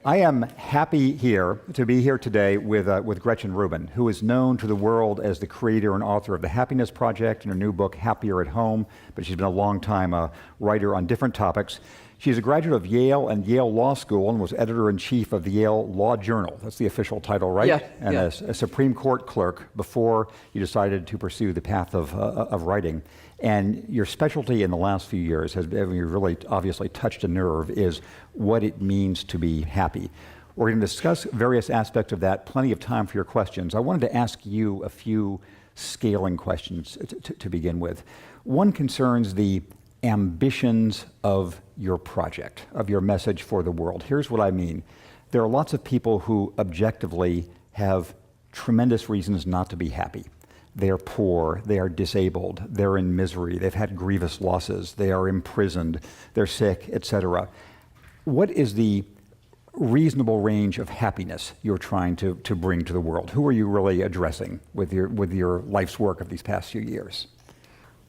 I am happy to be here today with Gretchen Rubin, who is known to the world as the creator and author of The Happiness Project and her new book, Happier at Home, but she's been a long time writer on different topics. She's a graduate of Yale and Yale Law School and was editor-in-chief of the Yale Law Journal. That's the official title, right? Yeah. And yeah. a Supreme Court clerk before you decided to pursue the path of writing. And your specialty in the last few years has been, you really obviously touched a nerve, is what it means to be happy. We're going to discuss various aspects of that, plenty of time for your questions. I wanted to ask you a few scaling questions to begin with. One concerns the ambitions of your project, of your message for the world. Here's what I mean. There are lots of people who objectively have tremendous reasons not to be happy. They are poor, they are disabled, they're in misery, they've had grievous losses, they are imprisoned, they're sick, etc. What is the reasonable range of happiness you're trying to bring to the world? Who are you really addressing with your life's work of these past few years?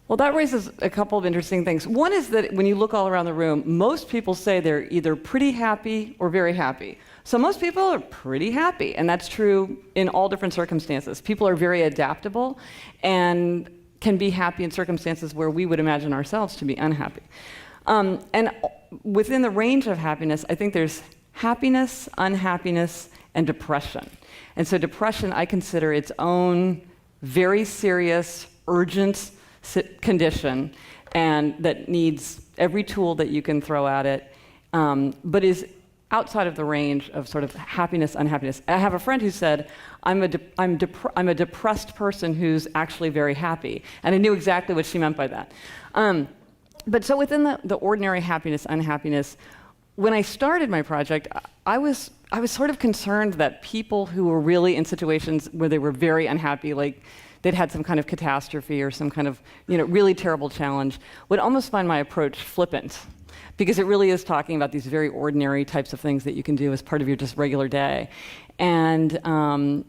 Well, that raises a couple of interesting things. One is that when you look all around the room, most people say they're either pretty happy or very happy. So most people are pretty happy, and that's true in all different circumstances. People are very adaptable and can be happy in circumstances where we would imagine ourselves to be unhappy. And within the range of happiness, I think there's happiness, unhappiness, and depression. And so depression, I consider its own very serious, urgent condition, and that needs every tool that you can throw at it, but is outside of the range of sort of happiness, unhappiness. I have a friend who said, I'm a depressed person who's actually very happy. And I knew exactly what she meant by that. But so within the ordinary happiness, unhappiness, when I started my project, I was sort of concerned that people who were really in situations where they were very unhappy, like they'd had some kind of catastrophe or some kind of really terrible challenge, would almost find my approach flippant. Because it really is talking about these very ordinary types of things that you can do as part of your just regular day. And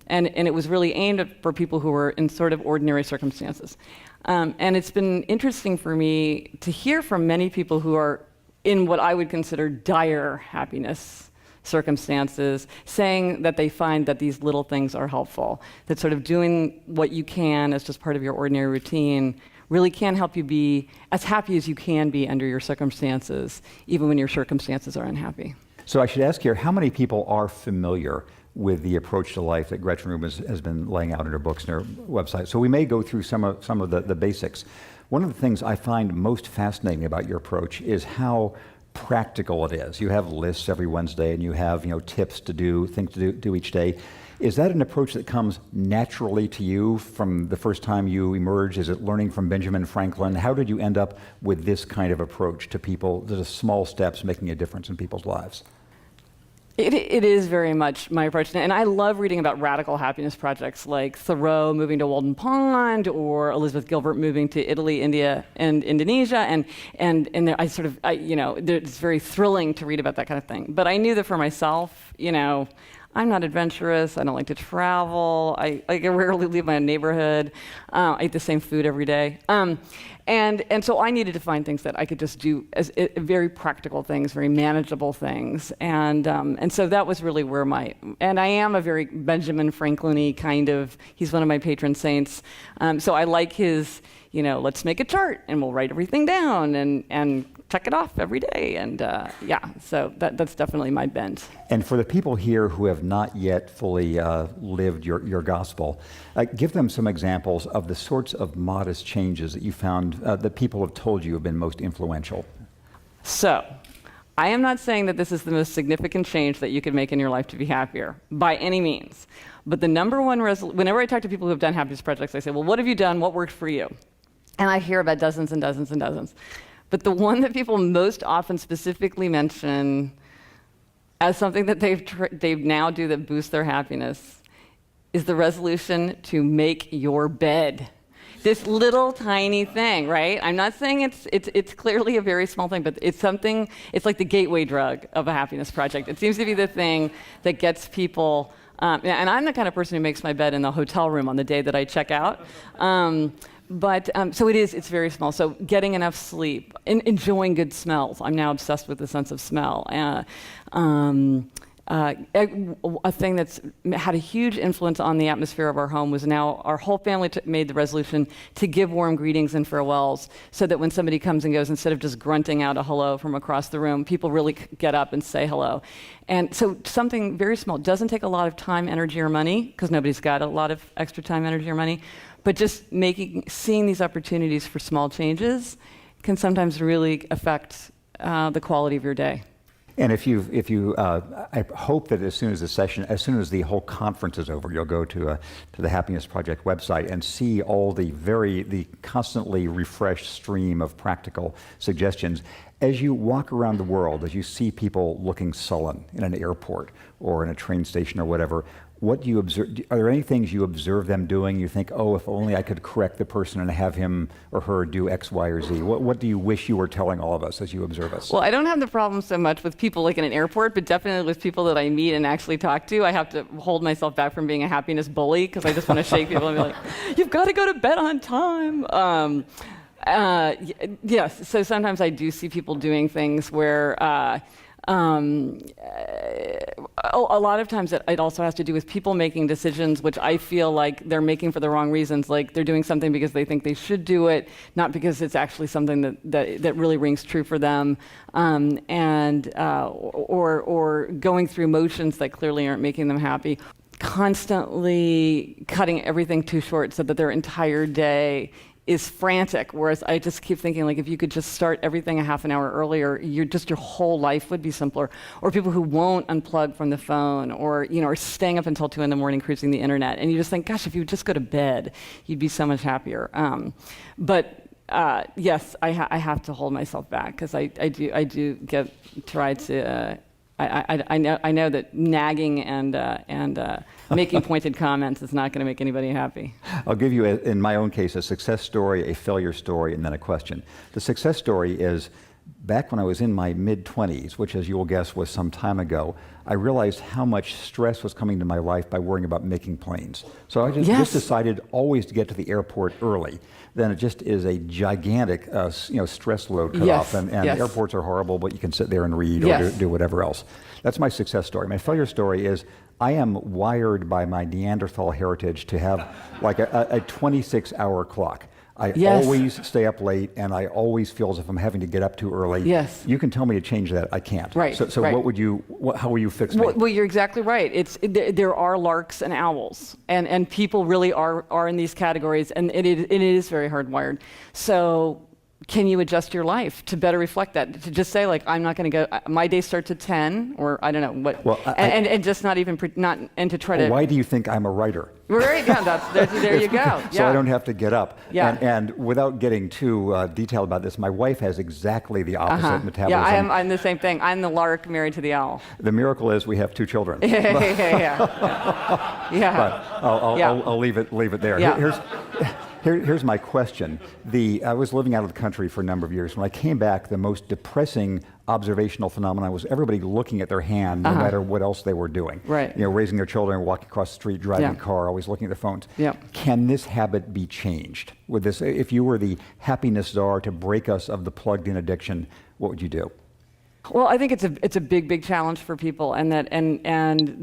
it was really aimed for people who were in sort of ordinary circumstances. And it's been interesting for me to hear from many people who are in what I would consider dire happiness circumstances, saying that they find that these little things are helpful, that sort of doing what you can as just part of your ordinary routine really can help you be as happy as you can be under your circumstances, even when your circumstances are unhappy. So I should ask here, how many people are familiar with the approach to life that Gretchen Rubin has been laying out in her books and her website? So we may go through some of the basics. One of the things I find most fascinating about your approach is how practical it is. You have lists every Wednesday, and you have tips to do, things to do each day. Is that an approach that comes naturally to you from the first time you emerged? Is it learning from Benjamin Franklin? How did you end up with this kind of approach to people, the small steps making a difference in people's lives? It is very much my approach. And I love reading about radical happiness projects like Thoreau moving to Walden Pond or Elizabeth Gilbert moving to Italy, India, and Indonesia. And it's very thrilling to read about that kind of thing. But I knew that for myself, I'm not adventurous. I don't like to travel. I rarely leave my neighborhood. I eat the same food every day. And so I needed to find things that I could just do as very practical things, very manageable things. And so that was really where and I am a very Benjamin Franklin-y kind of, he's one of my patron saints. So I like his, let's make a chart and we'll write everything down and check it off every day. And so that's definitely my bent. And for the people here who have not yet fully lived your gospel, give them some examples of the sorts of modest changes that you found that people have told you have been most influential. So, I am not saying that this is the most significant change that you could make in your life to be happier, by any means. But the number one whenever I talk to people who have done happiness projects, I say, well, what have you done? What worked for you? And I hear about dozens and dozens and dozens. But the one that people most often specifically mention as something that they now do that boosts their happiness is the resolution to make your bed. This little tiny thing, right? I'm not saying it's clearly a very small thing, but it's like the gateway drug of a happiness project. It seems to be the thing that gets people, and I'm the kind of person who makes my bed in the hotel room on the day that I check out. So it's very small. So getting enough sleep, enjoying good smells. I'm now obsessed with the sense of smell. a thing that's had a huge influence on the atmosphere of our home was now our whole family made the resolution to give warm greetings and farewells, so that when somebody comes and goes, instead of just grunting out a hello from across the room, people really get up and say hello. And so something very small, doesn't take a lot of time, energy, or money, because nobody's got a lot of extra time, energy, or money, but just seeing these opportunities for small changes can sometimes really affect the quality of your day. And I hope that as soon as the whole conference is over, you'll go to the Happiness Project website and see all the constantly refreshed stream of practical suggestions. As you walk around the world, as you see people looking sullen in an airport or in a train station or whatever, what do you observe? Are there any things you observe them doing? You think, oh, if only I could correct the person and have him or her do X, Y, or Z. What do you wish you were telling all of us as you observe us? Well, I don't have the problem so much with people like in an airport, but definitely with people that I meet and actually talk to. I have to hold myself back from being a happiness bully, because I just want to shake people and be like, you've got to go to bed on time. Yes, so sometimes I do see people doing things where a lot of times it also has to do with people making decisions which I feel like they're making for the wrong reasons. Like they're doing something because they think they should do it, not because it's actually something that really rings true for them, or going through motions that clearly aren't making them happy. Constantly cutting everything too short so that their entire day is frantic, whereas I just keep thinking, like, if you could just start everything a half an hour earlier, your whole life would be simpler. Or people who won't unplug from the phone, or are staying up until 2 a.m. cruising the internet, and you just think, gosh, if you would just go to bed, you'd be so much happier. Yes, I have to hold myself back, because I do try to. I know that nagging and making pointed comments is not going to make anybody happy. I'll give you, in my own case, a success story, a failure story, and then a question. The success story is, back when I was in my mid-20s, which, as you will guess, was some time ago, I realized how much stress was coming to my life by worrying about making planes. So I just decided always to get to the airport early. Then it just is a gigantic stress load cut off. And airports are horrible, but you can sit there and read or do whatever else. That's my success story. My failure story is, I am wired by my Neanderthal heritage to have like a 26-hour clock. I always stay up late, and I always feel as if I'm having to get up too early. Yes. You can tell me to change that. I can't. Right. So right. How will you fix me? Well, you're exactly right. There are larks and owls, and people really are in these categories, and it is very hardwired. So can you adjust your life to better reflect that? To just say, like, I'm not going to go, my day starts at 10, or I don't know what, well, and just not even, and to try to. Why do you think I'm a writer? Right, yeah, there you go. So I don't have to get up. Yeah. And without getting too detailed about this, my wife has exactly the opposite metabolism. Yeah, I'm the same thing. I'm the lark married to the owl. The miracle is we have 2 children. Yeah. But I'll leave it there. Yeah. Here's my question. I was living out of the country for a number of years. When I came back, the most depressing observational phenomenon was everybody looking at their hand, no matter what else they were doing. Right. Raising their children, walking across the street, driving a car, always looking at their phones. Yeah. Can this habit be changed? With this, if you were the happiness czar to break us of the plugged-in addiction, what would you do? Well, I think it's a big challenge for people, and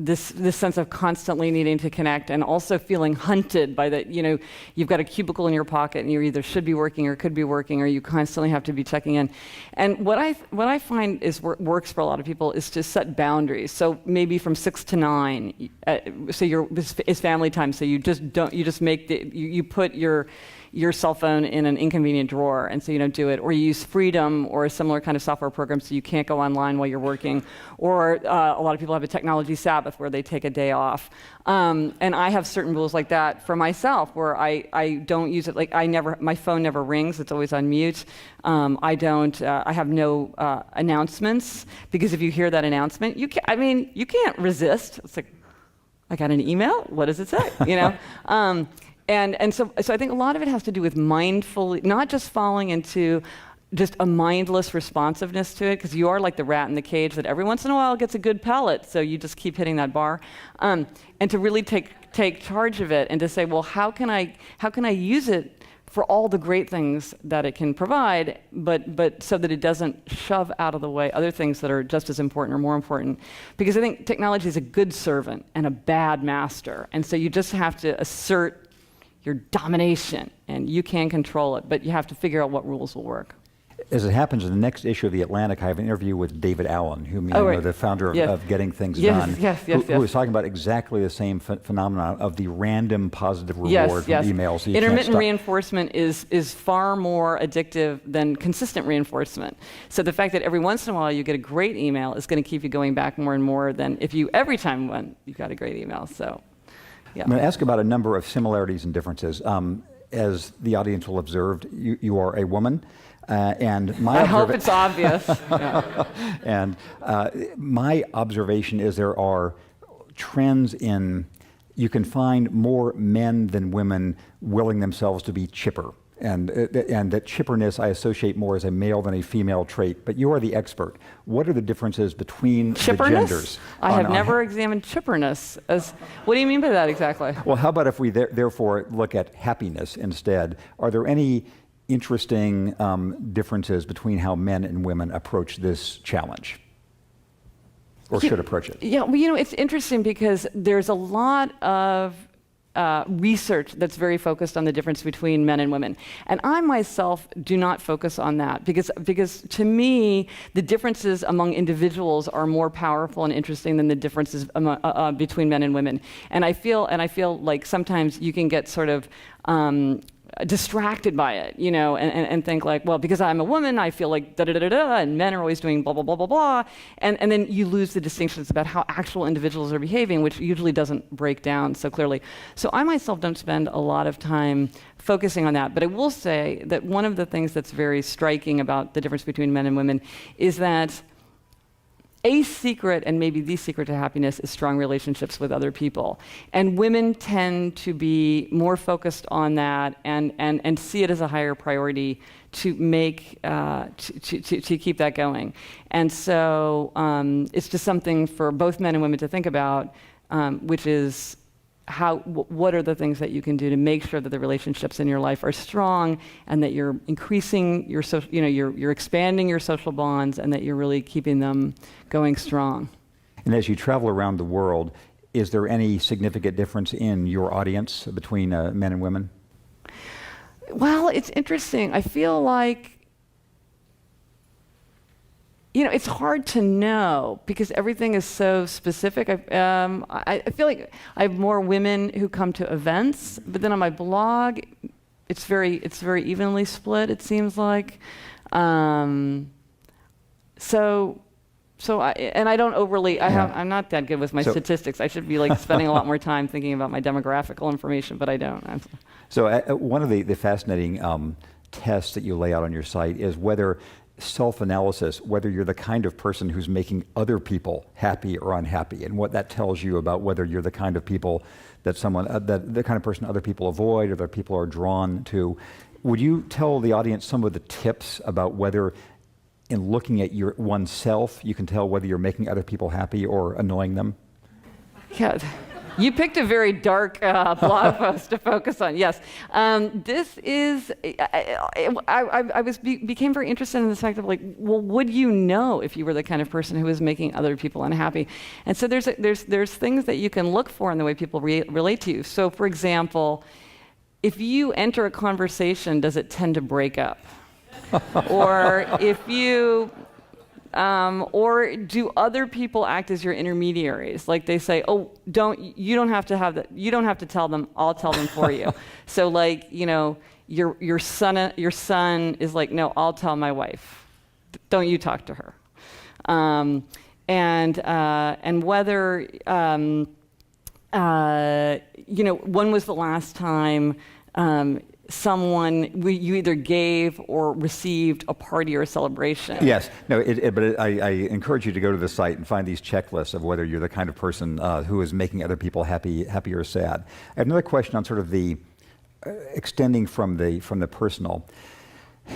this sense of constantly needing to connect, and also feeling hunted by that. You've got a cubicle in your pocket, and you either should be working or could be working, or you constantly have to be checking in. And what I find works for a lot of people is to set boundaries. So maybe from 6 to 9, so it's family time. So you put your cell phone in an inconvenient drawer, and so you don't do it, or you use Freedom or a similar kind of software program so you can't go online while you're working, or a lot of people have a technology Sabbath where they take a day off. And I have certain rules like that for myself, where I don't use it. Like my phone never rings; it's always on mute. I have no announcements, because if you hear that announcement, you can't resist. It's like, I got an email. What does it say? And so I think a lot of it has to do with mindfully, not just falling into just a mindless responsiveness to it, because you are like the rat in the cage that every once in a while gets a good pellet, so you just keep hitting that bar, and to really take charge of it, and to say, well, how can I use it for all the great things that it can provide, but so that it doesn't shove out of the way other things that are just as important or more important. Because I think technology is a good servant and a bad master. And so you just have to assert your domination, and you can control it, but you have to figure out what rules will work. As it happens, in the next issue of The Atlantic, I have an interview with David Allen, whom you know, the founder of Getting Things Done, who was talking about exactly the same phenomenon of the random positive reward from emails. So intermittent reinforcement is far more addictive than consistent reinforcement. So the fact that every once in a while you get a great email is going to keep you going back more and more than if you every time you got a great email. So, yeah. I'm going to ask about a number of similarities and differences. As the audience will observe, you are a woman. And my I hope it's obvious. And my observation is there are trends in, you can find more men than women willing themselves to be chipper. And that chipperness I associate more as a male than a female trait. But you are the expert. What are the differences between the genders? I have never examined chipperness. What do you mean by that exactly? Well, how about if we therefore look at happiness instead? Are there any interesting differences between how men and women approach this challenge, or should approach it? Yeah, well, it's interesting because there's a lot of research that's very focused on the difference between men and women. And I myself do not focus on that because to me, the differences among individuals are more powerful and interesting than the differences between men and women. And I feel like sometimes you can get sort of distracted by it, and think like, well, because I'm a woman, I feel like da-da-da-da-da, and men are always doing blah, blah, blah, blah, blah. And then you lose the distinctions about how actual individuals are behaving, which usually doesn't break down so clearly. So I myself don't spend a lot of time focusing on that. But I will say that one of the things that's very striking about the difference between men and women is that a secret, and maybe the secret to happiness, is strong relationships with other people. And women tend to be more focused on that and see it as a higher priority to make to keep that going. And so it's just something for both men and women to think about, which is what are the things that you can do to make sure that the relationships in your life are strong, and that you're increasing your you're expanding your social bonds, and that you're really keeping them going strong. And as you travel around the world, is there any significant difference in your audience between men and women? Well, it's interesting. I feel like it's hard to know because everything is so specific. I feel like I have more women who come to events, but then on my blog, it's very evenly split. It seems like, I'm not that good with my statistics. I should be spending a lot more time thinking about my demographical information, but I don't. So one of the fascinating tests that you lay out on your site is whether self-analysis, whether you're the kind of person who's making other people happy or unhappy, and what that tells you about whether you're the kind of people that the kind of person other people avoid or that people are drawn to. Would you tell the audience some of the tips about whether, in looking at oneself, you can tell whether you're making other people happy or annoying them? Yeah. You picked a very dark blog post to focus on. Yes, this is. I became very interested in the fact of well, would you know if you were the kind of person who was making other people unhappy? And so there's things that you can look for in the way people relate to you. So, for example, if you enter a conversation, does it tend to break up? Or if you. Or do other people act as your intermediaries? Like they say, oh, you don't have to have that. You don't have to tell them. I'll tell them for you. So your son is like, no, I'll tell my wife. Don't you talk to her. And whether when was the last time you either gave or received a party or a celebration? Yes. No. But I encourage you to go to the site and find these checklists of whether you're the kind of person who is making other people happy or sad. I have another question on sort of the extending from the personal.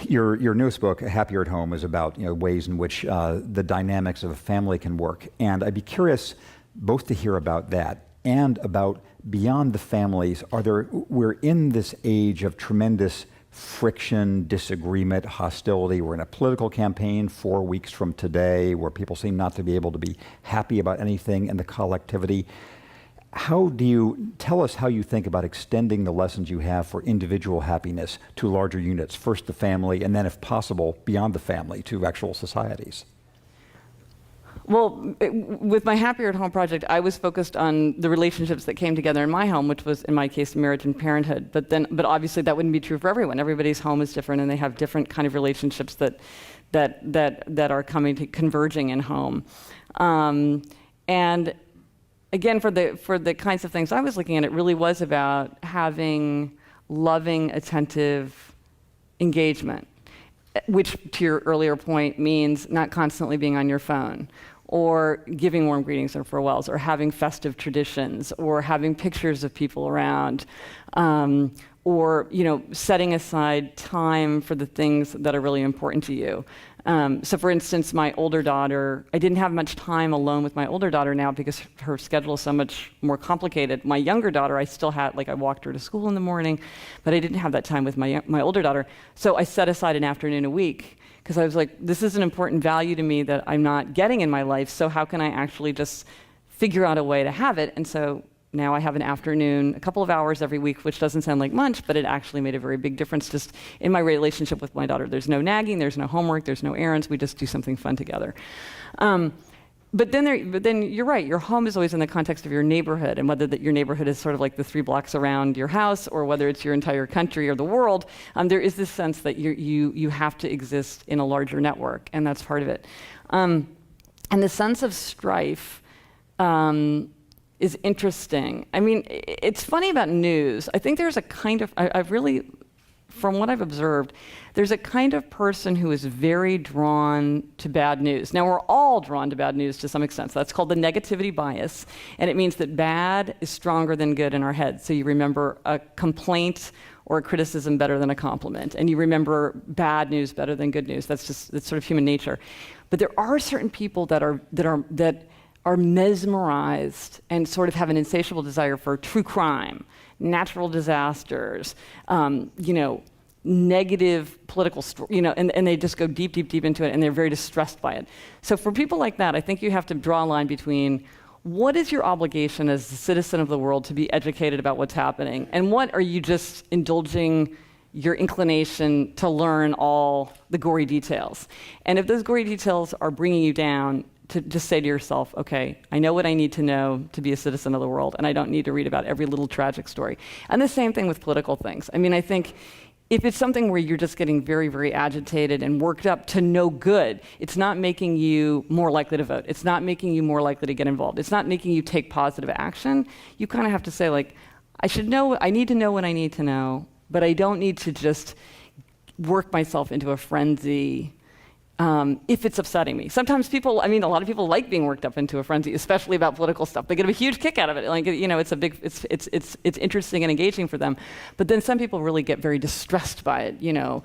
Your newest book, Happier at Home, is about ways in which the dynamics of a family can work, and I'd be curious both to hear about that and about beyond the families. We're in this age of tremendous friction, disagreement, hostility. We're in a political campaign 4 weeks from today where people seem not to be able to be happy about anything in the collectivity. How do you tell us how you think about extending the lessons you have for individual happiness to larger units, first the family, and then, if possible, beyond the family to actual societies? Well, with my Happier at Home project, I was focused on the relationships that came together in my home, which was, in my case, marriage and parenthood. But obviously, that wouldn't be true for everyone. Everybody's home is different, and they have different kind of relationships that are converging in home. And again, for the kinds of things I was looking at, it really was about having loving, attentive engagement, which, to your earlier point, means not constantly being on your phone, or giving warm greetings and farewells, or having festive traditions, or having pictures of people around, or setting aside time for the things that are really important to you. So for instance, my older daughter, I didn't have much time alone with my older daughter now because her schedule is so much more complicated. My younger daughter, I still had, I walked her to school in the morning, but I didn't have that time with my older daughter. So I set aside an afternoon a week because I was like, this is an important value to me that I'm not getting in my life, so how can I actually just figure out a way to have it? And so now I have an afternoon, a couple of hours every week, which doesn't sound like much, but it actually made a very big difference just in my relationship with my daughter. There's no nagging, there's no homework, there's no errands, we just do something fun together. But then you're right, your home is always in the context of your neighborhood, and whether your neighborhood is sort of like the 3 blocks around your house, or whether it's your entire country or the world, there is this sense that you have to exist in a larger network, and that's part of it. And the sense of strife is interesting. I mean, it's funny about news. I think there's a kind of, I've really, from what I've observed, there's a kind of person who is very drawn to bad news. Now, we're all drawn to bad news to some extent. So that's called the negativity bias, and it means that bad is stronger than good in our heads. So you remember a complaint or a criticism better than a compliment, and you remember bad news better than good news. That's sort of human nature. But there are certain people that are mesmerized and sort of have an insatiable desire for true crime, natural disasters, negative political, and they just go deep, deep, deep into it, and they're very distressed by it. So for people like that, I think you have to draw a line between what is your obligation as a citizen of the world to be educated about what's happening, and what are you just indulging your inclination to learn all the gory details. And if those gory details are bringing you down, to just say to yourself, okay, I know what I need to know to be a citizen of the world, and I don't need to read about every little tragic story. And the same thing with political things. I mean, I think if it's something where you're just getting very, very agitated and worked up to no good, it's not making you more likely to vote. It's not making you more likely to get involved. It's not making you take positive action. You kind of have to say, I need to know what I need to know, but I don't need to just work myself into a frenzy if it's upsetting me. Sometimes a lot of people like being worked up into a frenzy, especially about political stuff. They get a huge kick out of it. It's interesting and engaging for them. But then some people really get very distressed by it.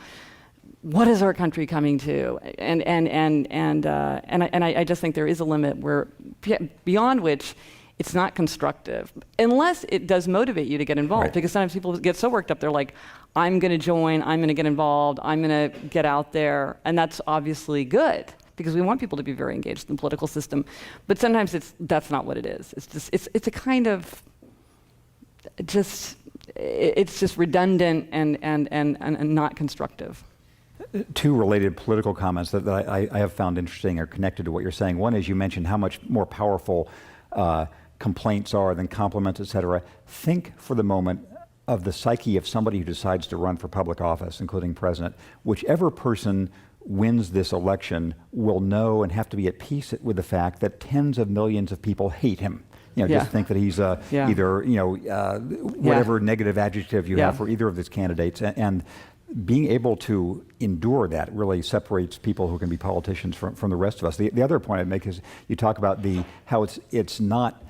What is our country coming to? And I just think there is a limit where beyond which it's not constructive, unless it does motivate you to get involved. Right. Because sometimes people get so worked up, they're like, I'm going to join, I'm going to get involved, I'm going to get out there. And that's obviously good, because we want people to be very engaged in the political system. But sometimes that's not what it is. It's a kind of, it's just redundant and not constructive. 2 related political comments that I have found interesting are connected to what you're saying. One is you mentioned how much more powerful complaints are than compliments, et cetera. Think for the moment of the psyche of somebody who decides to run for public office, including president. Whichever person wins this election will know and have to be at peace with the fact that tens of millions of people hate him. Just think that he's either, whatever negative adjective you have for either of these candidates. And being able to endure that really separates people who can be politicians from the rest of us. The other point I'd make is you talk about how it's not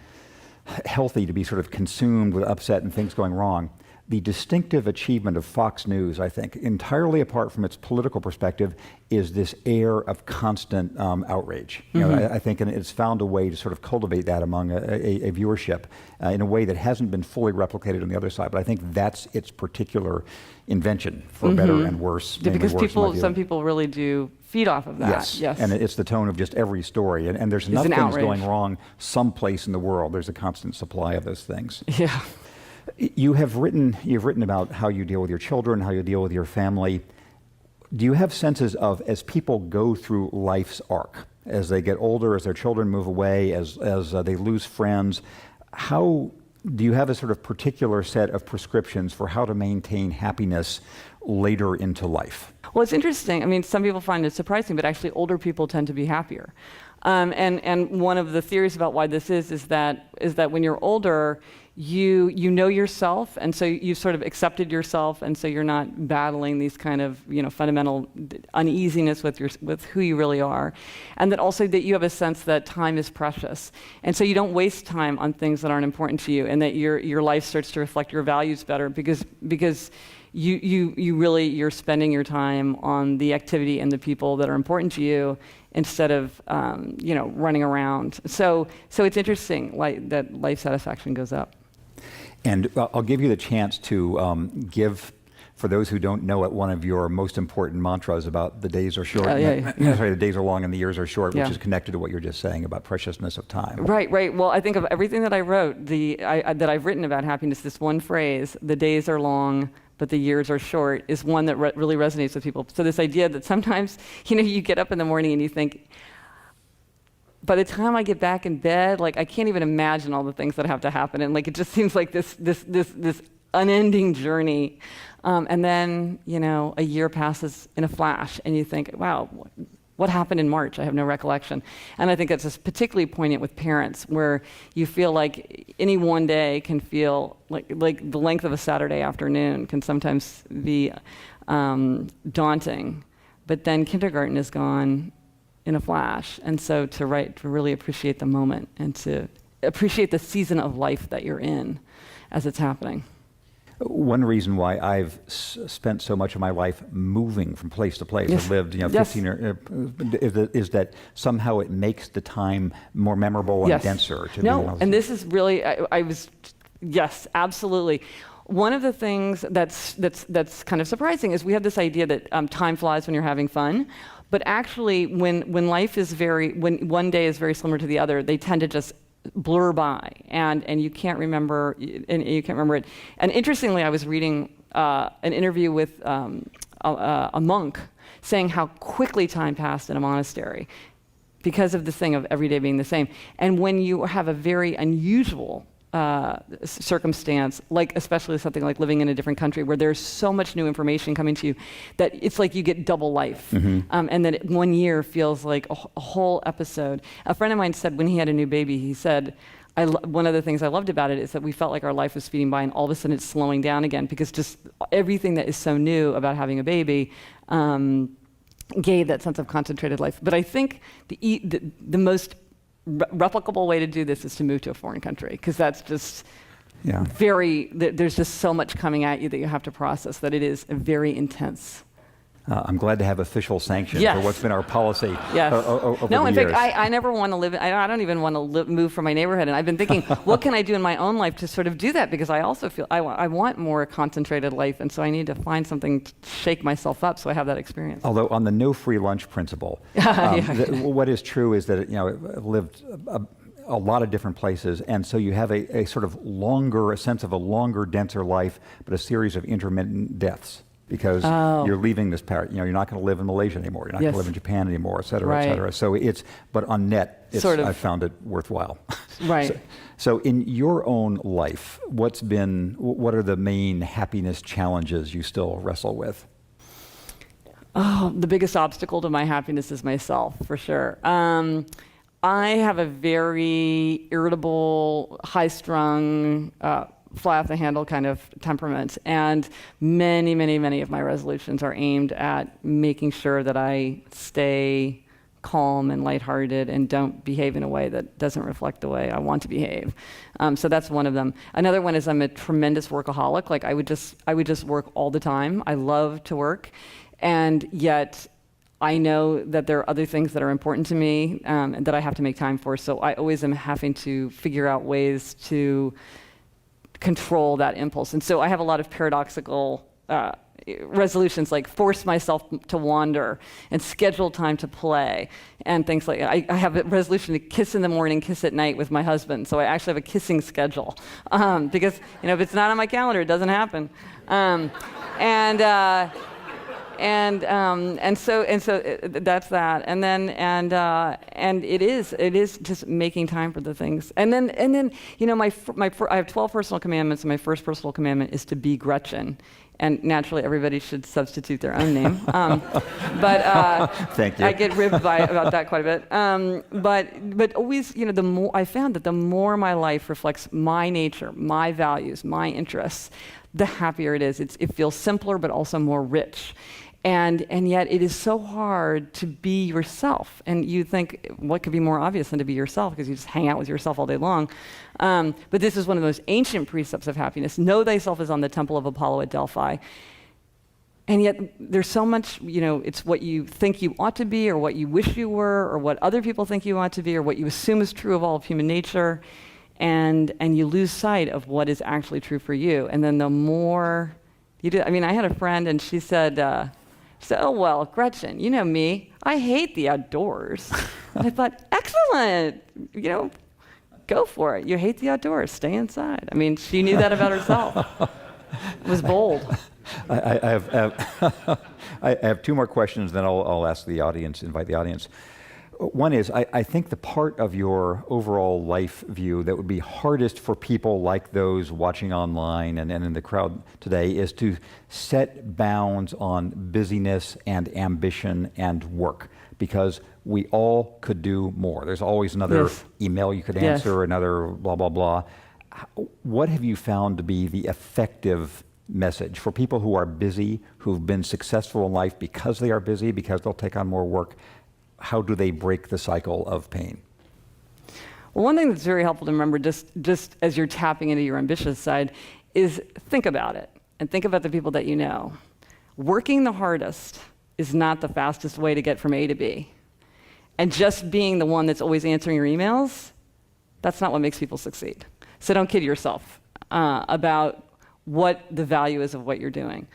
healthy to be sort of consumed with upset and things going wrong. The distinctive achievement of Fox News, I think, entirely apart from its political perspective, is this air of constant outrage. You know, I think, and it's found a way to sort of cultivate that among a viewership in a way that hasn't been fully replicated on the other side. But I think that's its particular invention, for better and worse. Yeah, because worse, some people really do feed off of that. Yes, and it's the tone of just every story. And there's enough things outrage going wrong someplace in the world. There's a constant supply of those things. Yeah. You've written about how you deal with your children, how you deal with your family. Do you have senses of, as people go through life's arc, as they get older, as their children move away, as they lose friends, how do you have a sort of particular set of prescriptions for how to maintain happiness later into life? Well, it's interesting. I mean, some people find it surprising, but actually older people tend to be happier. And one of the theories about why this is that when you're older, you know yourself, and so you've sort of accepted yourself, and so you're not battling these kind of fundamental uneasiness with who you really are, and that also that you have a sense that time is precious, and so you don't waste time on things that aren't important to you, and that your life starts to reflect your values better because you're spending your time on the activity and the people that are important to you instead of running around. So it's interesting that life satisfaction goes up. And I'll give you the chance to give, for those who don't know it, one of your most important mantras about the days are short. Sorry, the days are long and the years are short, which is connected to what you're just saying about preciousness of time. Right. Well, I think of everything that I wrote, that I've written about happiness, this one phrase, the days are long, but the years are short, is one that really resonates with people. So this idea that sometimes, you get up in the morning and you think, by the time I get back in bed, I can't even imagine all the things that have to happen, and it just seems like this unending journey. And then, a year passes in a flash, and you think, wow, what happened in March? I have no recollection. And I think that's particularly poignant with parents, where you feel like any one day can feel like the length of a Saturday afternoon can sometimes be daunting. But then kindergarten is gone in a flash. And so to really appreciate the moment and to appreciate the season of life that you're in as it's happening. One reason why I've spent so much of my life moving from place to place, I've lived 15 is that somehow it makes the time more memorable and denser. And this is really, yes, absolutely. One of the things that's kind of surprising is we have this idea that time flies when you're having fun, but actually when one day is very similar to the other, they tend to just blur by, and you can't remember it. And interestingly, I was reading an interview with a monk saying how quickly time passed in a monastery because of this thing of every day being the same. And when you have a very unusual circumstance, especially something like living in a different country where there's so much new information coming to you that it's like you get double life. And that 1 year feels like a whole episode. A friend of mine said when he had a new baby, he said, one of the things I loved about it is that we felt like our life was speeding by and all of a sudden it's slowing down again because just everything that is so new about having a baby gave that sense of concentrated life. But I think the most replicable way to do this is to move to a foreign country, because that's just there's just so much coming at you that you have to process that it is very intense. I'm glad to have official sanction for what's been our policy over No, the in years. fact, I never want to live, I don't even want to move from my neighborhood. And I've been thinking, what can I do in my own life to sort of do that? Because I also feel I want more concentrated life. And so I need to find something to shake myself up so I have that experience. Although on the no free lunch principle, what is true is that, I've lived a lot of different places, and so you have a sort of a sense of a longer, denser life, but a series of intermittent deaths. Because you're leaving this you're not going to live in Malaysia anymore. You're not going to live in Japan anymore, et cetera, et cetera. So but on net, I've found it worthwhile. Right. So in your own life, what are the main happiness challenges you still wrestle with? Oh, the biggest obstacle to my happiness is myself, for sure. I have a very irritable, high-strung, fly off the handle kind of temperament, and many of my resolutions are aimed at making sure that I stay calm and lighthearted and don't behave in a way that doesn't reflect the way I want to behave. So that's one of them. Another one is I'm a tremendous workaholic. Like I would just work all the time. I love to work, and yet I know that there are other things that are important to me and that I have to make time for. So I always am having to figure out ways to control that impulse. And so I have a lot of paradoxical resolutions, like force myself to wander and schedule time to play and things like that. I have a resolution to kiss in the morning, kiss at night with my husband. So I actually have a kissing schedule because if it's not on my calendar, it doesn't happen. And so that's that, and then and it is just making time for the things, and then I have 12 personal commandments, and my first personal commandment is to be Gretchen, and naturally everybody should substitute their own name, but Thank you. I get ribbed about that quite a bit, but always the more I found that the more my life reflects my nature, my values, my interests, the happier it is. It feels simpler, but also more rich. And yet it is so hard to be yourself. And you think, what could be more obvious than to be yourself, because you just hang out with yourself all day long. But this is one of the most ancient precepts of happiness. Know thyself as on the temple of Apollo at Delphi. And yet there's so much, it's what you think you ought to be, or what you wish you were, or what other people think you ought to be, or what you assume is true of all of human nature. And you lose sight of what is actually true for you. And then the more you do, I had a friend, and she said, oh, well, Gretchen, you know me, I hate the outdoors. And I thought, excellent, go for it. You hate the outdoors, stay inside. She knew that about herself. It was bold. I have two more questions, then I'll ask the audience, invite the audience. One is, I think the part of your overall life view that would be hardest for people like those watching online and in the crowd today is to set bounds on busyness and ambition and work, because we all could do more. There's always another email you could answer, another blah, blah, blah. What have you found to be the effective message for people who are busy, who've been successful in life because they are busy, because they'll take on more work? How do they break the cycle of pain? Well, one thing that's very helpful to remember, just as you're tapping into your ambitious side, is think about it, and think about the people that you know. Working the hardest is not the fastest way to get from A to B. And just being the one that's always answering your emails, that's not what makes people succeed. So don't kid yourself about what the value is of what you're doing.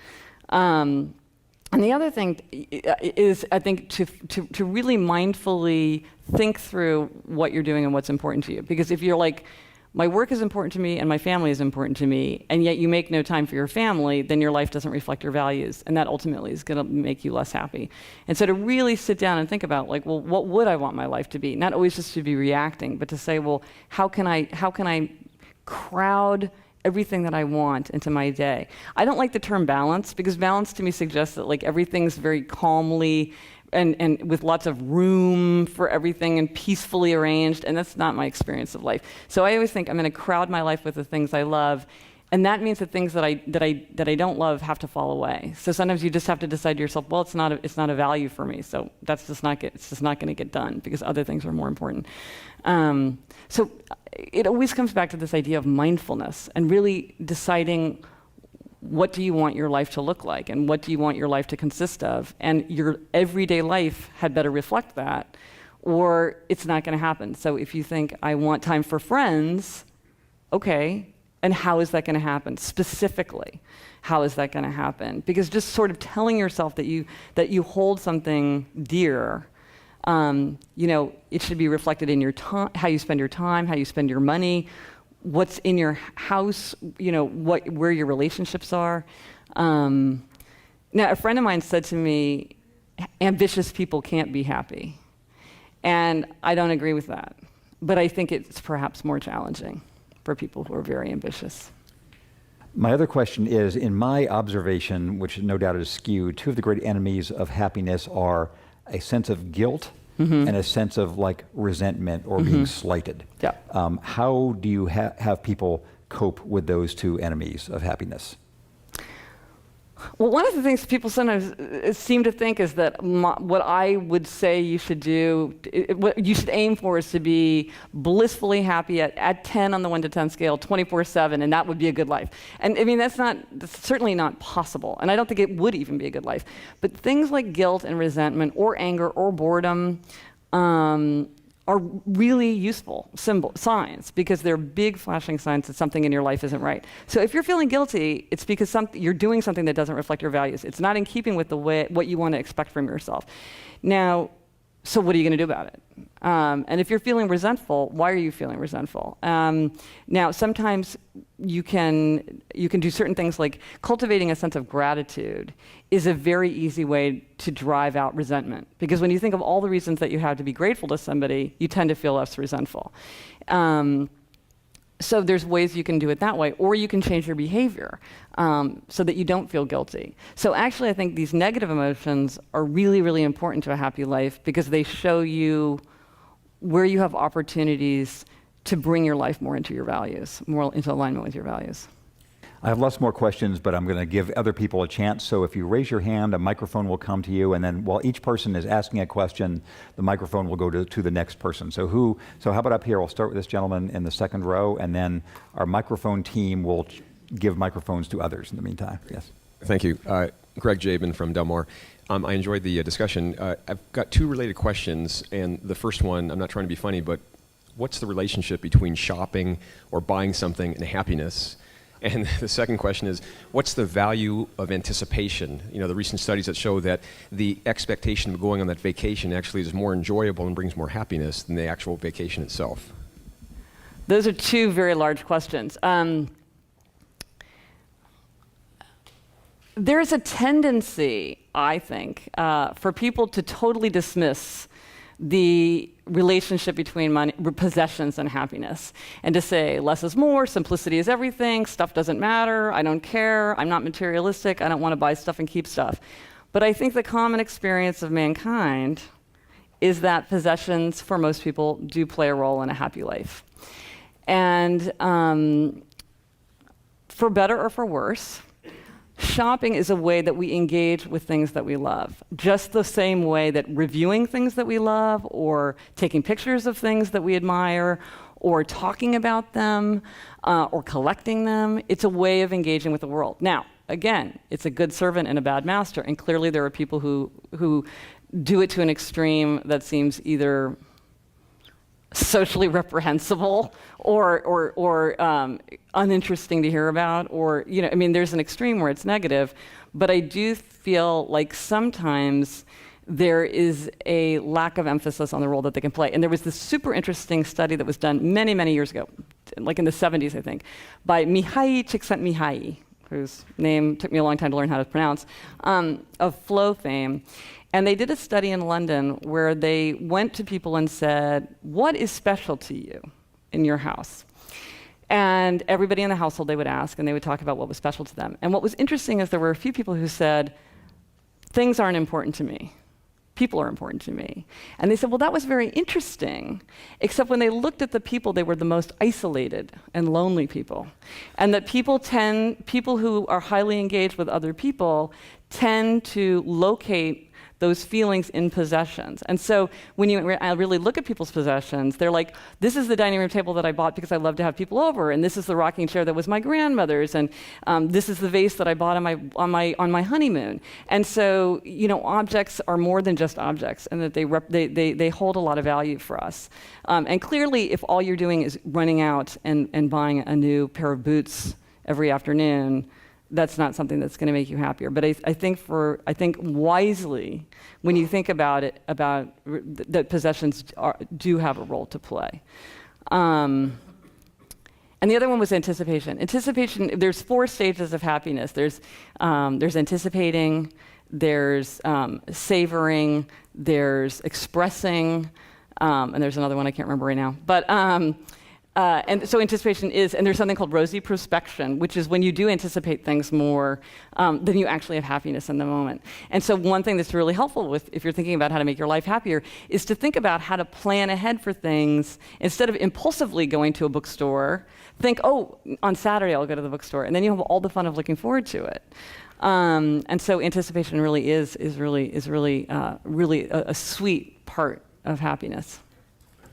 And the other thing is, I think, to really mindfully think through what you're doing and what's important to you. Because if you're like, my work is important to me and my family is important to me, and yet you make no time for your family, then your life doesn't reflect your values. And that ultimately is going to make you less happy. And so to really sit down and think about, like, well, what would I want my life to be? Not always just to be reacting, but to say, well, how can I crowd everything that I want into my day? I don't like the term balance, because balance to me suggests that like everything's very calmly and with lots of room for everything and peacefully arranged, and that's not my experience of life. So I always think I'm going to crowd my life with the things I love, and that means that things that I don't love have to fall away. So sometimes you just have to decide to yourself, well, it's not a value for me, so it's just not going to get done because other things are more important. So it always comes back to this idea of mindfulness and really deciding, what do you want your life to look like, and what do you want your life to consist of? And your everyday life had better reflect that, or it's not going to happen. So if you think, I want time for friends, okay, and how is that going to happen? Specifically, how is that going to happen? Because just sort of telling yourself that you hold something dear, it should be reflected in your time, how you spend your time, how you spend your money, what's in your house, where your relationships are. Now, a friend of mine said to me, ambitious people can't be happy. And I don't agree with that. But I think it's perhaps more challenging for people who are very ambitious. My other question is, in my observation, which no doubt is skewed, two of the great enemies of happiness are a sense of guilt and a sense of like resentment or being slighted. Yeah. How do you have people cope with those two enemies of happiness? Well, one of the things people sometimes seem to think is that what I would say you should do, what you should aim for is to be blissfully happy at 10 on the 1 to 10 scale, 24/7, and that would be a good life. And I mean, that's certainly not possible, and I don't think it would even be a good life. But things like guilt and resentment or anger or boredom are really useful signs, because they're big flashing signs that something in your life isn't right. So if you're feeling guilty, it's because you're doing something that doesn't reflect your values. It's not in keeping with what you want to expect from yourself. Now, so what are you going to do about it? And if you're feeling resentful, why are you feeling resentful? Now, sometimes you can do certain things, like cultivating a sense of gratitude is a very easy way to drive out resentment. Because when you think of all the reasons that you have to be grateful to somebody, you tend to feel less resentful. So there's ways you can do it that way, or you can change your behavior so that you don't feel guilty. So actually, I think these negative emotions are really, really important to a happy life, because they show you where you have opportunities to bring your life more into your values, more into alignment with your values. I have lots more questions, but I'm going to give other people a chance. So if you raise your hand, a microphone will come to you, and then while each person is asking a question, the microphone will go to the next person. So how about up here? We'll start with this gentleman in the second row, and then our microphone team will give microphones to others in the meantime. Yes. Thank you. Greg Jabin from Del Mar. I enjoyed the discussion. I've got two related questions, and the first one, I'm not trying to be funny, but what's the relationship between shopping or buying something and happiness? And the second question is, what's the value of anticipation? You know, the recent studies that show that the expectation of going on that vacation actually is more enjoyable and brings more happiness than the actual vacation itself. Those are two very large questions. There is a tendency, I think, for people to totally dismiss the relationship between money, possessions, and happiness, and to say less is more, simplicity is everything, stuff doesn't matter, I don't care, I'm not materialistic, I don't want to buy stuff and keep stuff. But I think the common experience of mankind is that possessions, for most people, do play a role in a happy life. And for better or for worse, shopping is a way that we engage with things that we love, just the same way that reviewing things that we love, or taking pictures of things that we admire, or talking about them, or collecting them. It's a way of engaging with the world. Now, again, it's a good servant and a bad master, and clearly there are people who do it to an extreme that seems either socially reprehensible or uninteresting to hear about, or, you know, I mean, there's an extreme where it's negative, but I do feel like sometimes there is a lack of emphasis on the role that they can play. And there was this super interesting study that was done many, many years ago, like in the 70s, I think, by Mihai Csikszentmihalyi, whose name took me a long time to learn how to pronounce, of Flow fame. And they did a study in London where they went to people and said, what is special to you in your house? And everybody in the household they would ask, and they would talk about what was special to them. And what was interesting is there were a few people who said, things aren't important to me. People are important to me. And they said, well, that was very interesting, except when they looked at the people, they were the most isolated and lonely people. And that people who are highly engaged with other people tend to locate those feelings in possessions. And so when you really look at people's possessions, they're like, this is the dining room table that I bought because I love to have people over, and this is the rocking chair that was my grandmother's, and this is the vase that I bought on my honeymoon. And so, you know, objects are more than just objects, and that they hold a lot of value for us. And clearly, if all you're doing is running out and buying a new pair of boots every afternoon, that's not something that's going to make you happier. But I think wisely, when you think about it, that possessions do have a role to play. And the other one was anticipation. Anticipation, there's 4 stages of happiness. There's anticipating, there's savoring, there's expressing, and there's another one I can't remember right now. But and so anticipation is, and there's something called rosy prospection, which is when you do anticipate things more, then you actually have happiness in the moment. And so one thing that's really helpful if you're thinking about how to make your life happier is to think about how to plan ahead for things. Instead of impulsively going to a bookstore, think, oh, on Saturday I'll go to the bookstore, and then you have all the fun of looking forward to it. And so anticipation really is really a sweet part of happiness.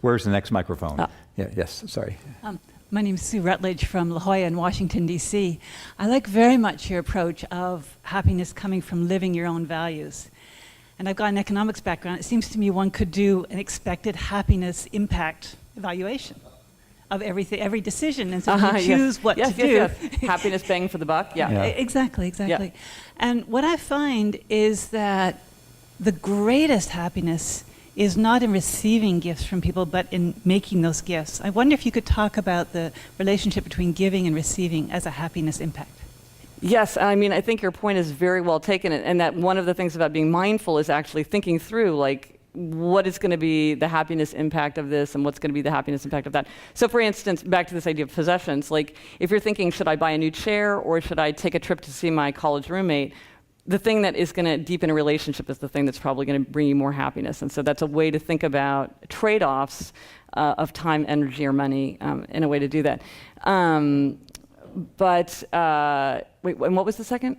Where's the next microphone? Yeah, yes, sorry. My name is Sue Rutledge from La Jolla in Washington, D.C. I like very much your approach of happiness coming from living your own values. And I've got an economics background. It seems to me one could do an expected happiness impact evaluation of every decision. And so you choose what to do. Yes. Happiness bang for the buck, yeah. Exactly. Yeah. And what I find is that the greatest happiness is not in receiving gifts from people, but in making those gifts. I wonder if you could talk about the relationship between giving and receiving as a happiness impact. Yes, I mean, I think your point is very well taken, and that one of the things about being mindful is actually thinking through, like, what is going to be the happiness impact of this and what's going to be the happiness impact of that. So for instance, back to this idea of possessions, like if you're thinking, should I buy a new chair or should I take a trip to see my college roommate, the thing that is going to deepen a relationship is the thing that's probably going to bring you more happiness. And so that's a way to think about trade-offs of time, energy, or money in a way to do that. Wait, and what was the second?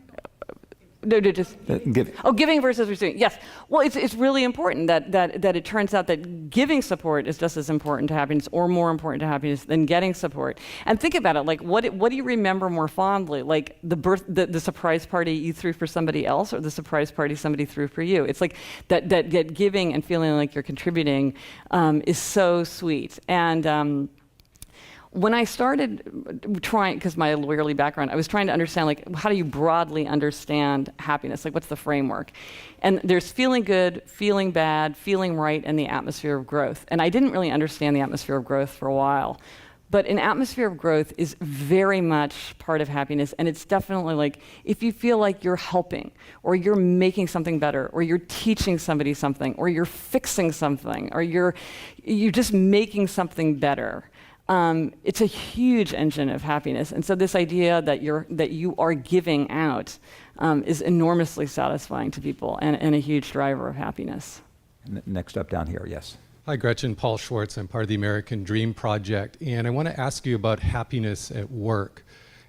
No, just Giving. Oh, giving versus receiving. Yes. Well, it's really important that it turns out that giving support is just as important to happiness, or more important to happiness than getting support. And think about it. Like, what do you remember more fondly? Like the surprise party you threw for somebody else, or the surprise party somebody threw for you? It's like that giving and feeling like you're contributing is so sweet. And when I started trying, because my lawyerly background, I was trying to understand, like, how do you broadly understand happiness? Like, what's the framework? And there's feeling good, feeling bad, feeling right, and the atmosphere of growth. And I didn't really understand the atmosphere of growth for a while. But an atmosphere of growth is very much part of happiness, and it's definitely like, if you feel like you're helping, or you're making something better, or you're teaching somebody something, or you're fixing something, or you're just making something better. It's a huge engine of happiness, and so this idea that you are giving out is enormously satisfying to people, and a huge driver of happiness. Next up down here, yes. Hi, Gretchen. Paul Schwartz. I'm part of the American Dream Project, and I want to ask you about happiness at work.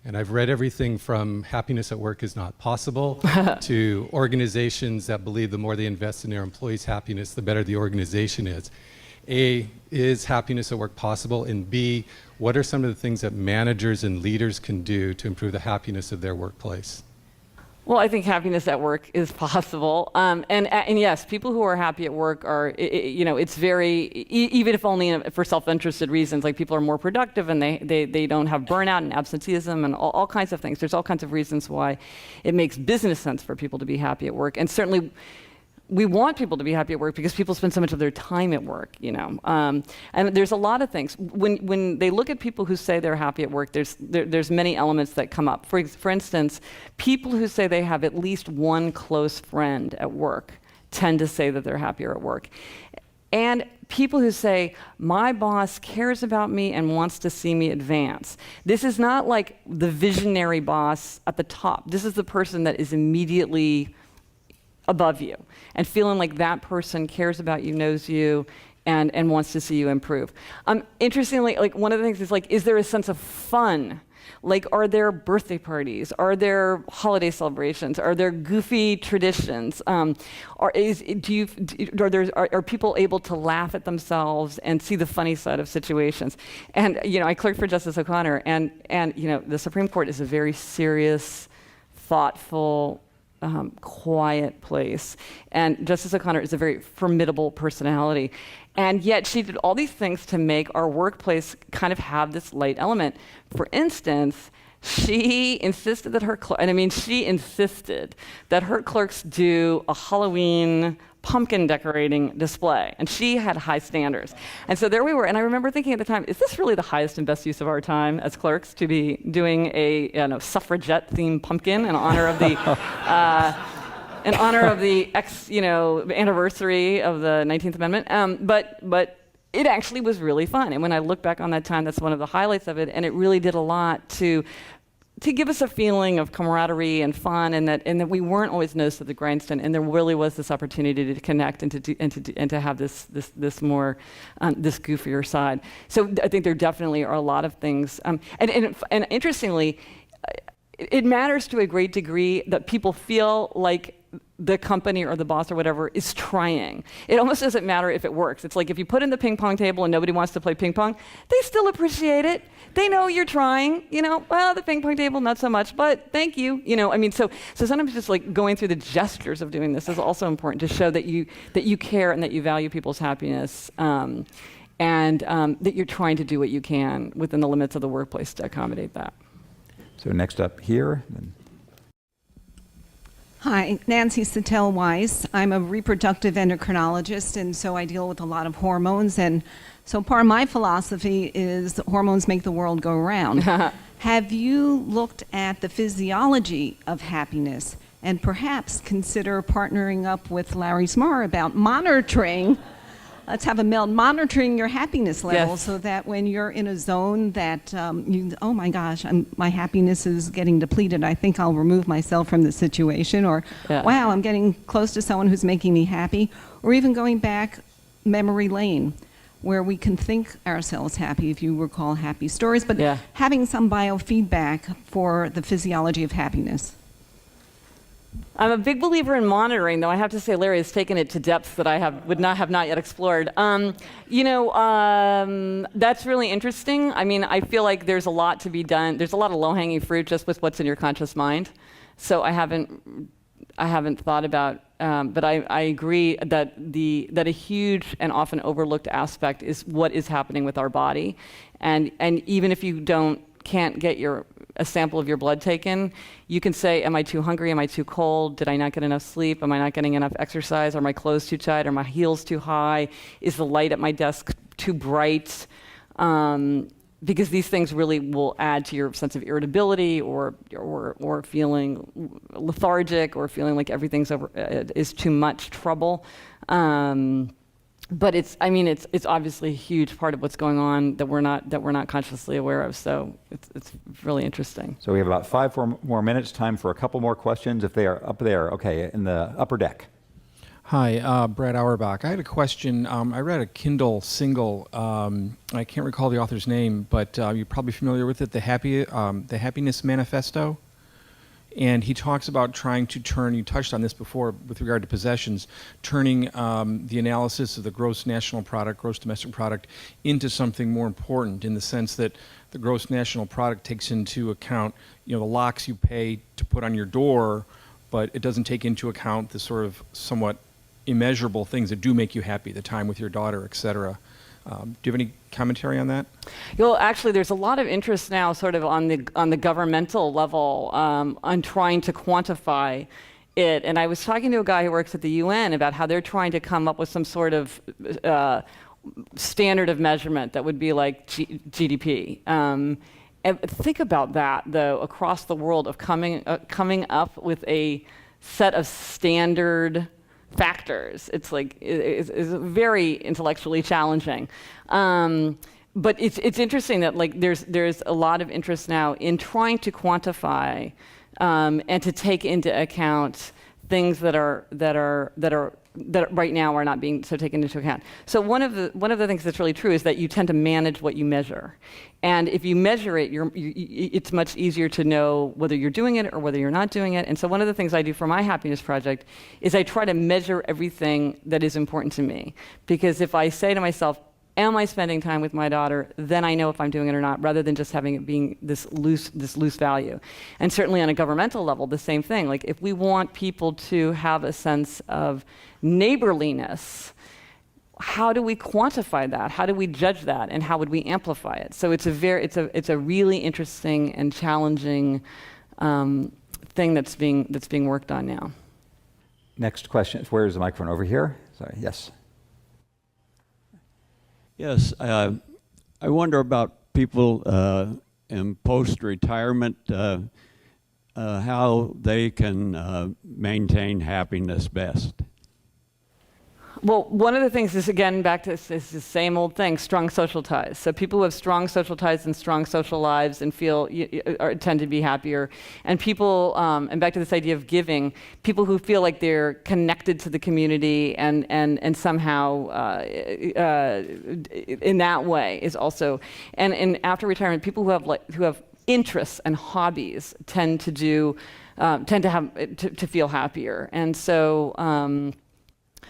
And I've read everything from happiness at work is not possible to organizations that believe the more they invest in their employees' happiness, the better the organization is. A, is happiness at work possible? And B, what are some of the things that managers and leaders can do to improve the happiness of their workplace? Well, I think happiness at work is possible, and yes, people who are happy at work are, it's very, even if only for self-interested reasons, like people are more productive and they don't have burnout and absenteeism and all kinds of things. There's all kinds of reasons why it makes business sense for people to be happy at work, and certainly we want people to be happy at work because people spend so much of their time at work, and there's a lot of things. When they look at people who say they're happy at work, there's many elements that come up. For instance, people who say they have at least one close friend at work tend to say that they're happier at work. And people who say, my boss cares about me and wants to see me advance. This is not like the visionary boss at the top. This is the person that is immediately above you, and feeling like that person cares about you, knows you, and wants to see you improve. Interestingly, like one of the things is like, is there a sense of fun? Like, are there birthday parties? Are there holiday celebrations? Are there goofy traditions? Are people able to laugh at themselves and see the funny side of situations? And I clerked for Justice O'Connor, and the Supreme Court is a very serious, thoughtful, quiet place. And Justice O'Connor is a very formidable personality. And yet she did all these things to make our workplace kind of have this light element. For instance, she insisted that her clerks do a Halloween pumpkin decorating display, and she had high standards. And so there we were, and I remember thinking at the time, is this really the highest and best use of our time as clerks to be doing a suffragette-themed pumpkin in honor of the anniversary of the 19th Amendment? But it actually was really fun, and when I look back on that time, that's one of the highlights of it, and it really did a lot to give us a feeling of camaraderie and fun, and that we weren't always nose to the grindstone, and there really was this opportunity to connect and to have this more this goofier side. So I think there definitely are a lot of things, and interestingly, it matters to a great degree that people feel like the company or the boss or whatever is trying. It almost doesn't matter if it works. It's like if you put in the ping pong table and nobody wants to play ping pong, they still appreciate it. They know you're trying, well, the ping pong table, not so much, but thank you. So sometimes just like going through the gestures of doing this is also important to show that you care and that you value people's happiness, and that you're trying to do what you can within the limits of the workplace to accommodate that. So next up here. Hi, Nancy Sattel-Weiss. I'm a reproductive endocrinologist, and so I deal with a lot of hormones. And so part of my philosophy is that hormones make the world go round. Have you looked at the physiology of happiness and perhaps consider partnering up with Larry Smarr about monitoring, let's have a meld, monitoring your happiness level, Yes. so that when you're in a zone that, oh my gosh, my happiness is getting depleted, I think I'll remove myself from the situation, or Yeah. wow, I'm getting close to someone who's making me happy, or even going back memory lane, where we can think ourselves happy, if you recall happy stories, but Yeah. having some biofeedback for the physiology of happiness. I'm a big believer in monitoring, though I have to say Larry has taken it to depths that I have not yet explored. That's really interesting. I mean, I feel like there's a lot to be done. There's a lot of low-hanging fruit just with what's in your conscious mind. So I haven't thought about, but I agree that a huge and often overlooked aspect is what is happening with our body, and even if you can't get a sample of your blood taken, you can say, am I too hungry? Am I too cold? Did I not get enough sleep? Am I not getting enough exercise? Are my clothes too tight? Are my heels too high? Is the light at my desk too bright? Because these things really will add to your sense of irritability, or feeling lethargic, or feeling like everything's is too much trouble. But it's obviously a huge part of what's going on that we're not consciously aware of. So it's really interesting. So we have about 5 more minutes, time for a couple more questions if they are up there. Okay, in the upper deck. Hi, Brad Auerbach. I had a question. I read a Kindle single. I can't recall the author's name, but you're probably familiar with it, the Happiness Manifesto. And he talks about trying to turn, you touched on this before with regard to possessions, turning the analysis of the gross national product, gross domestic product, into something more important, in the sense that the gross national product takes into account, the locks you pay to put on your door, but it doesn't take into account the sort of somewhat immeasurable things that do make you happy, the time with your daughter, et cetera. Do you have any commentary on that? Well, actually, there's a lot of interest now, sort of on the governmental level, on trying to quantify it. And I was talking to a guy who works at the UN about how they're trying to come up with some sort of standard of measurement that would be like GDP. And think about that, though, across the world, of coming up with a set of standard factors. It's very intellectually challenging. But it's interesting that there's a lot of interest now in trying to quantify and to take into account things that right now are not being so taken into account. So one of the things that's really true is that you tend to manage what you measure, and if you measure it, it's much easier to know whether you're doing it or whether you're not doing it. And so one of the things I do for my happiness project is I try to measure everything that is important to me, because if I say to myself, am I spending time with my daughter, then I know if I'm doing it or not, rather than just having it being this loose value. And certainly on a governmental level, the same thing. Like, if we want people to have a sense of neighborliness, how do we quantify that? How do we judge that? And how would we amplify it? So it's a really interesting and challenging thing that's being worked on now. Next question. Where is the microphone? Over here? Sorry. Yes. Yes, I wonder about people in post-retirement, how they can maintain happiness best. Well, one of the things is, again, back to this, is the same old thing, strong social ties. So people who have strong social ties and strong social lives and tend to be happier. And people, and back to this idea of giving, people who feel like they're connected to the community and somehow in that way is also, and after retirement, people who have interests and hobbies tend to feel happier. And so,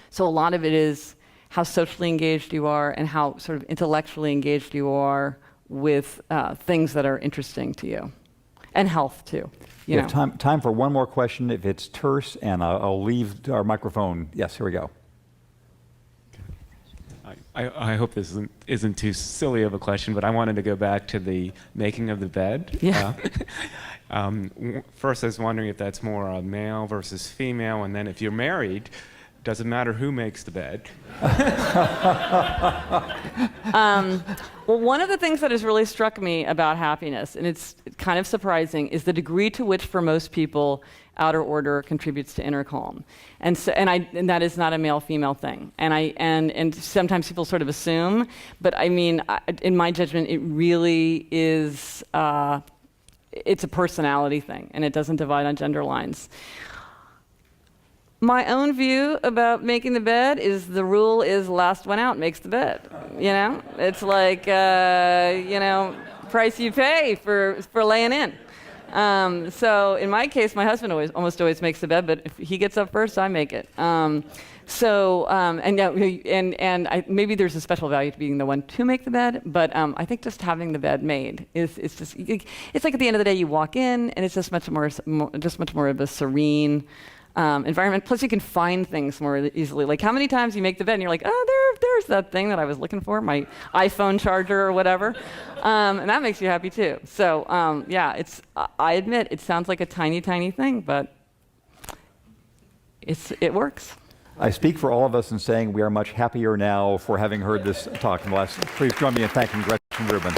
so a lot of it is how socially engaged you are and how sort of intellectually engaged you are with things that are interesting to you, and health too. We have time for one more question if it's terse, and I'll leave our microphone. Yes, here we go. I hope this isn't too silly of a question, but I wanted to go back to the making of the bed. Yeah. First, I was wondering if that's more male versus female, and then if you're married, does it matter who makes the bed? Well, one of the things that has really struck me about happiness, and it's kind of surprising, is the degree to which, for most people, outer order contributes to inner calm. And so, and that is not a male-female thing. And sometimes people sort of assume, but I mean, in my judgment, it really is. It's a personality thing, and it doesn't divide on gender lines. My own view about making the bed is the rule is last one out makes the bed. You know, it's like price you pay for laying in. So in my case, my husband almost always makes the bed, but if he gets up first, I make it. Maybe there's a special value to being the one to make the bed, but I think just having the bed made it's like at the end of the day you walk in and it's just much more of a serene environment. Plus, you can find things more easily. Like how many times you make the bed and you're like, oh, there's that thing that I was looking for, my iPhone charger or whatever, and that makes you happy too. So I admit it sounds like a tiny thing, but it works. I speak for all of us in saying we are much happier now for having heard this talk in the last. Please join me in thanking Gretchen Rubin.